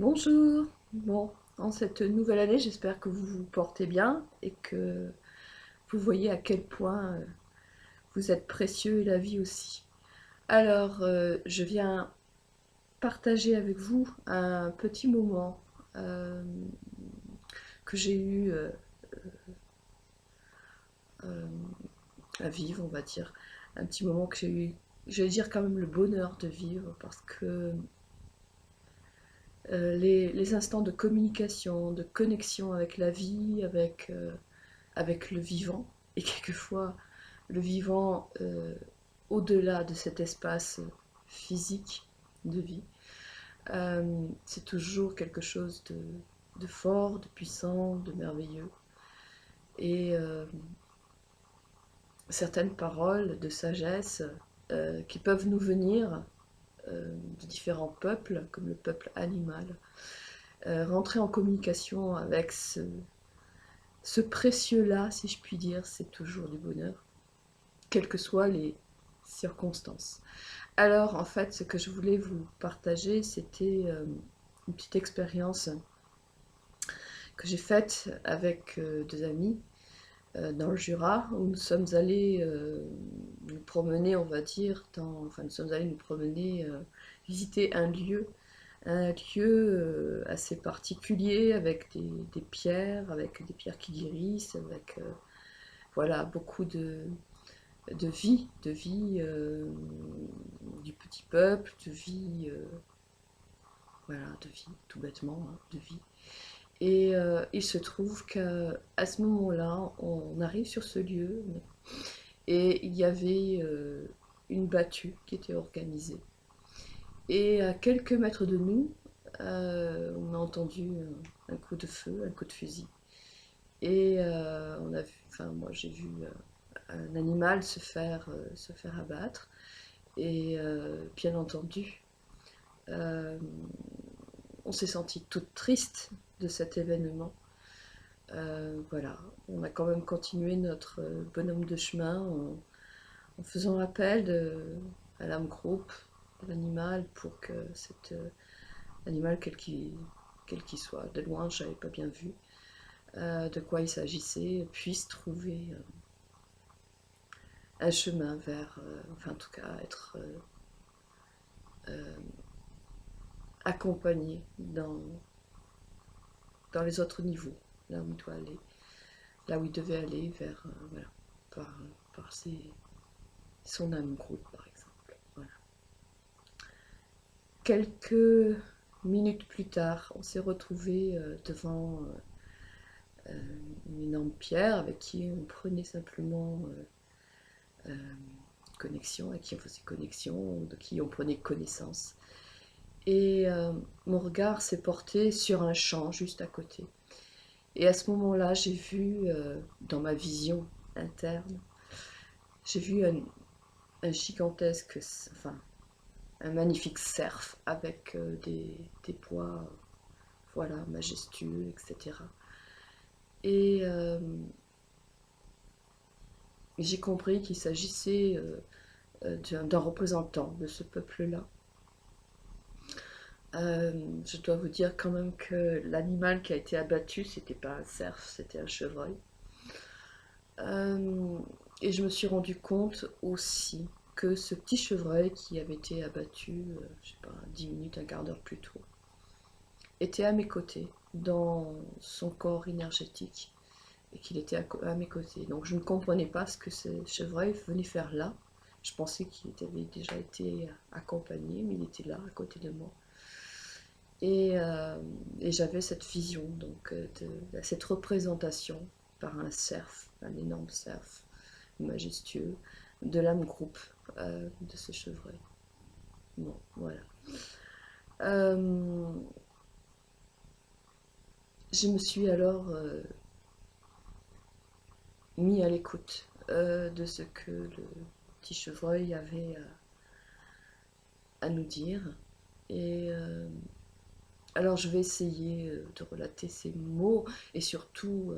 Bonjour. Bon, en cette nouvelle année, j'espère que vous vous portez bien et que vous voyez à quel point vous êtes précieux et la vie aussi. Alors, je viens partager avec vous un petit moment euh, que j'ai eu euh, à vivre, on va dire. Un petit moment que j'ai eu, je vais dire quand même le bonheur de vivre parce que les instants de communication, de connexion avec la vie, avec le vivant, et quelquefois le vivant au-delà de cet espace physique de vie, c'est toujours quelque chose de fort, de puissant, de merveilleux. Et certaines paroles de sagesse qui peuvent nous venir de différents peuples, comme le peuple animal, rentrer en communication avec ce précieux-là, si je puis dire, c'est toujours du bonheur, quelles que soient les circonstances. Alors, en fait, ce que je voulais vous partager, c'était une petite expérience que j'ai faite avec deux amis dans le Jura, où nous sommes allés nous promener, on va dire, enfin, nous sommes allés nous promener, visiter un lieu assez particulier, avec avec des pierres qui guérissent, avec voilà, beaucoup de vie du petit peuple, de vie, voilà, de vie, tout bêtement, hein, de vie. Et il se trouve qu'à ce moment-là, on arrive sur ce lieu et il y avait une battue qui était organisée. Et à quelques mètres de nous, on a entendu un coup de feu, un coup de fusil. Et on a vu, enfin moi j'ai vu un animal se faire abattre. Et bien entendu, euh, on s'est senti toute triste de cet événement. Voilà, on a quand même continué notre bonhomme de chemin en faisant appel à l'âme groupe de l'animal pour que cet animal, quel qu'il soit, de loin, je n'avais pas bien vu de quoi il s'agissait, puisse trouver un chemin vers, enfin en tout cas, être accompagné dans les autres niveaux, là où il doit aller, là où il devait aller, vers, voilà, par, par son âme groupe, par exemple. Voilà. Quelques minutes plus tard, on s'est retrouvé devant une énorme pierre avec qui on prenait simplement connexion, avec qui on faisait connexion, de qui on prenait connaissance. Et mon regard s'est porté sur un champ juste à côté. Et à ce moment-là, j'ai vu, dans ma vision interne, j'ai vu un gigantesque, enfin, un magnifique cerf avec des poids, voilà, majestueux, etc. Et j'ai compris qu'il s'agissait d'un représentant de ce peuple-là. Je dois vous dire quand même que l'animal qui a été abattu, c'était pas un cerf, c'était un chevreuil. Euh, et je me suis rendu compte aussi que ce petit chevreuil qui avait été abattu, je sais pas, 10 minutes, un quart d'heure plus tôt, était à mes côtés, dans son corps énergétique, et qu'il était à mes côtés. Donc je ne comprenais pas ce que ce chevreuil venait faire là. Je pensais qu'il avait déjà été accompagné, mais il était là, à côté de moi. Et, euh, et j'avais cette vision, donc, cette représentation par un cerf, un énorme cerf majestueux, de l'âme groupe de ce chevreuil. Bon, voilà. Euh, je me suis alors mis à l'écoute de ce que le petit chevreuil avait à nous dire. Et alors je vais essayer de relater ces mots et surtout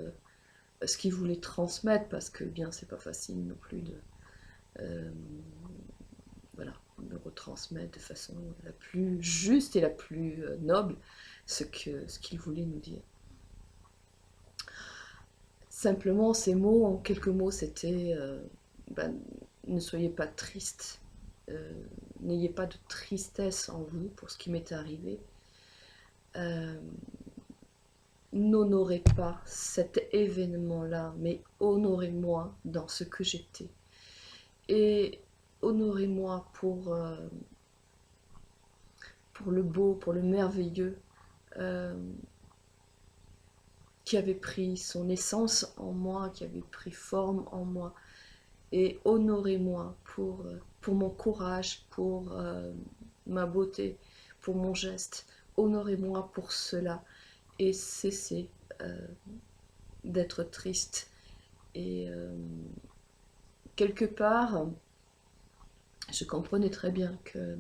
ce qu'il voulait transmettre parce que bien c'est pas facile non plus de euh, voilà, de retransmettre de façon la plus juste et la plus noble ce qu'il voulait nous dire. Simplement, ces mots, en quelques mots, c'était ben, ne soyez pas triste, n'ayez pas de tristesse en vous pour ce qui m'est arrivé. N'honorez pas cet événement-là, mais honorez-moi dans ce que j'étais. Et honorez-moi pour le beau, pour le merveilleux, euh, qui avait pris son essence en moi, qui avait pris forme en moi. Et honorez-moi pour mon courage, pour ma beauté, pour mon geste. Honorez-moi pour cela. Et cessez d'être triste. Et quelque part, je comprenais très bien que,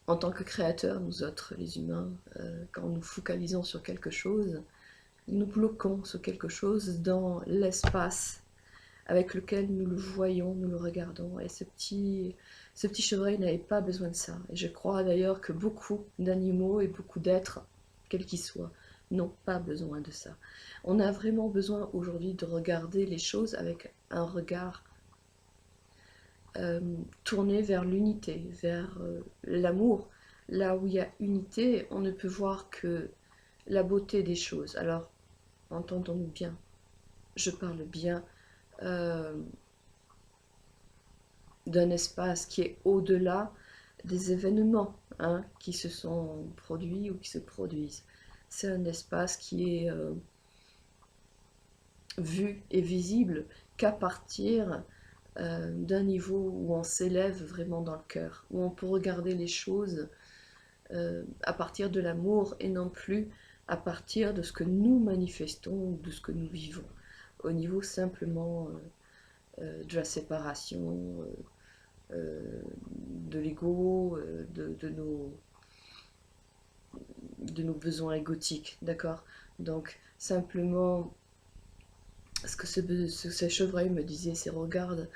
en tant que créateurs, nous autres, les humains, quand nous focalisons sur quelque chose, nous bloquons sur quelque chose dans l'espace avec lequel nous le voyons, nous le regardons. Et ce petit chevreuil n'avait pas besoin de ça. Et je crois d'ailleurs que beaucoup d'animaux et beaucoup d'êtres, quels qu'ils soient, n'ont pas besoin de ça. On a vraiment besoin aujourd'hui de regarder les choses avec un regard tourné vers l'unité, vers l'amour. Là où il y a unité, on ne peut voir que la beauté des choses. Alors, entendons-nous bien, je parle bien d'un espace qui est au-delà des événements qui se sont produits ou qui se produisent. C'est un espace qui est vu et visible qu'à partir d'un niveau où on s'élève vraiment dans le cœur, où on peut regarder les choses à partir de l'amour et non plus à partir de ce que nous manifestons, de ce que nous vivons, au niveau simplement de la séparation, de l'ego, de nos besoins égotiques, d'accord? Donc simplement, ce que ce chevreuil me disait, c'est regarde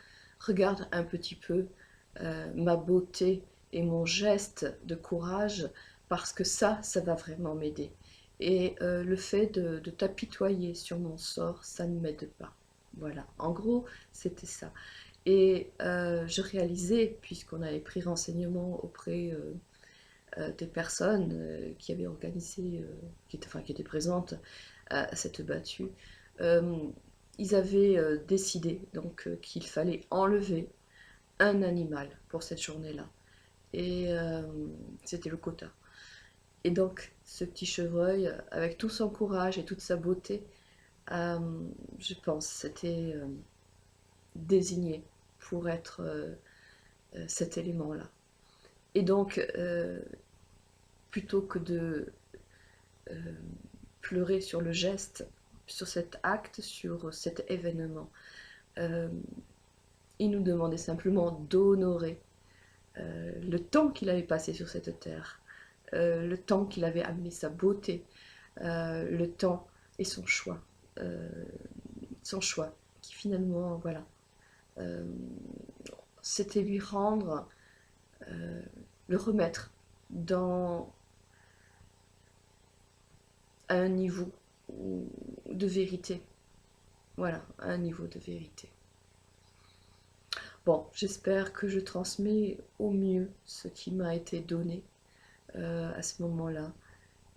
un petit peu ma beauté et mon geste de courage, parce que ça va vraiment m'aider. Et le fait de t'apitoyer sur mon sort, ça ne m'aide pas. Voilà, en gros, c'était ça. Et je réalisais, puisqu'on avait pris renseignement auprès des personnes qui avaient organisé, qui étaient présentes à cette battue, ils avaient décidé donc qu'il fallait enlever un animal pour cette journée-là. Et c'était le quota. Et donc, ce petit chevreuil, avec tout son courage et toute sa beauté, je pense, c'était désigné pour être cet élément-là. Et donc, plutôt que de pleurer sur le geste, sur cet acte, sur cet événement, il nous demandait simplement d'honorer le temps qu'il avait passé sur cette terre, le temps qu'il avait amené sa beauté, le temps et son choix, qui finalement, voilà, c'était lui rendre, le remettre dans un niveau de vérité. Voilà, un niveau de vérité. Bon, j'espère que je transmets au mieux ce qui m'a été donné à ce moment-là.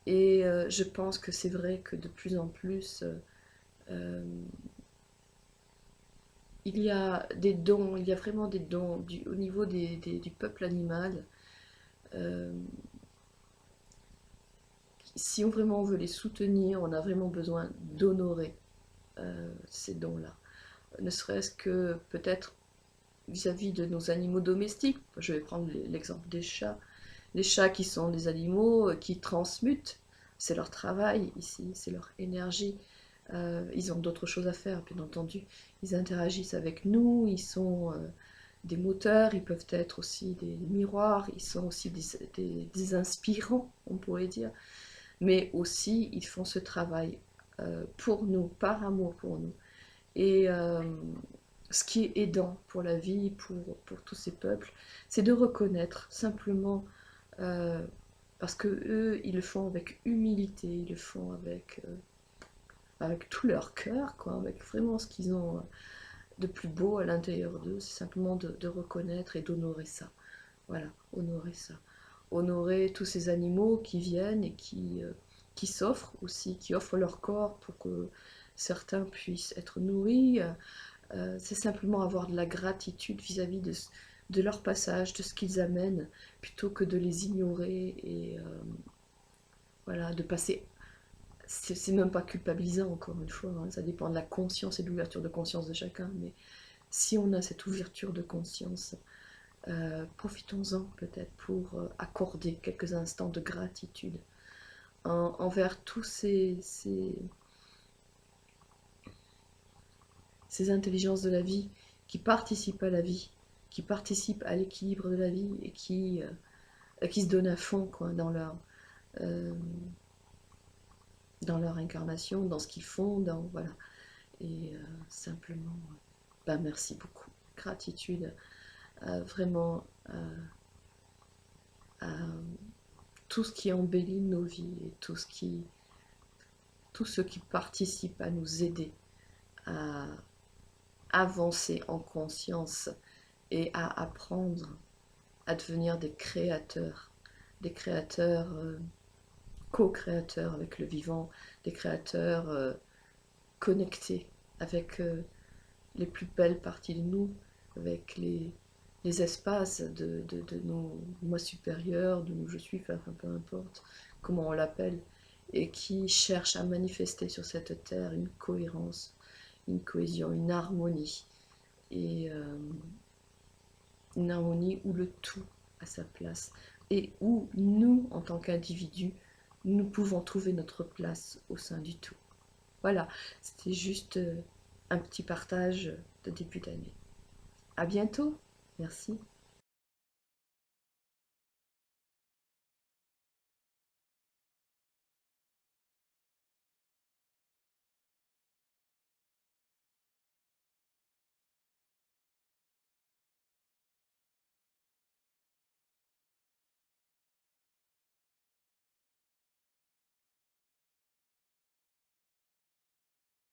Et je pense que c'est vrai que de plus en plus, il y a des dons, il y a vraiment des dons au niveau du peuple animal. Si on vraiment veut les soutenir, on a vraiment besoin d'honorer ces dons-là. Ne serait-ce que peut-être vis-à-vis de nos animaux domestiques. Je vais prendre l'exemple des chats. Les chats qui sont des animaux qui transmutent, c'est leur travail ici, c'est leur énergie. Ils ont d'autres choses à faire, bien entendu. Ils interagissent avec nous, ils sont des moteurs, ils peuvent être aussi des miroirs, ils sont aussi des inspirants, on pourrait dire. Mais aussi, ils font ce travail pour nous, par amour pour nous. Et ce qui est aidant pour la vie, pour tous ces peuples, c'est de reconnaître simplement parce que eux, ils le font avec humilité, ils le font avec tout leur cœur, quoi, avec vraiment ce qu'ils ont de plus beau à l'intérieur d'eux, c'est simplement de reconnaître et d'honorer ça. Voilà, honorer ça. Honorer tous ces animaux qui viennent et qui s'offrent aussi, qui offrent leur corps pour que certains puissent être nourris. C'est simplement avoir de la gratitude vis-à-vis de leur passage, de ce qu'ils amènent, plutôt que de les ignorer et voilà, de passer. C'est même pas culpabilisant, encore une fois, hein, ça dépend de la conscience et de l'ouverture de conscience de chacun, mais si on a cette ouverture de conscience, profitons-en peut-être pour accorder quelques instants de gratitude envers tous ces intelligences de la vie qui participent à la vie, qui participent à l'équilibre de la vie et qui se donnent à fond quoi, euh, dans leur incarnation, dans ce qu'ils font, voilà. Et simplement, ben, merci beaucoup. Gratitude vraiment à tout ce qui embellit nos vies et tout ce qui participe à nous aider à avancer en conscience et à apprendre à devenir des créateurs co-créateurs avec le vivant, des créateurs connectés avec les plus belles parties de nous, avec les espaces de nos moi supérieurs, de nous je suis, enfin, peu importe comment on l'appelle, et qui cherchent à manifester sur cette terre une cohérence, une cohésion, et une harmonie où le tout a sa place et où nous, en tant qu'individus, nous pouvons trouver notre place au sein du tout. Voilà, c'était juste un petit partage de début d'année. À bientôt, merci.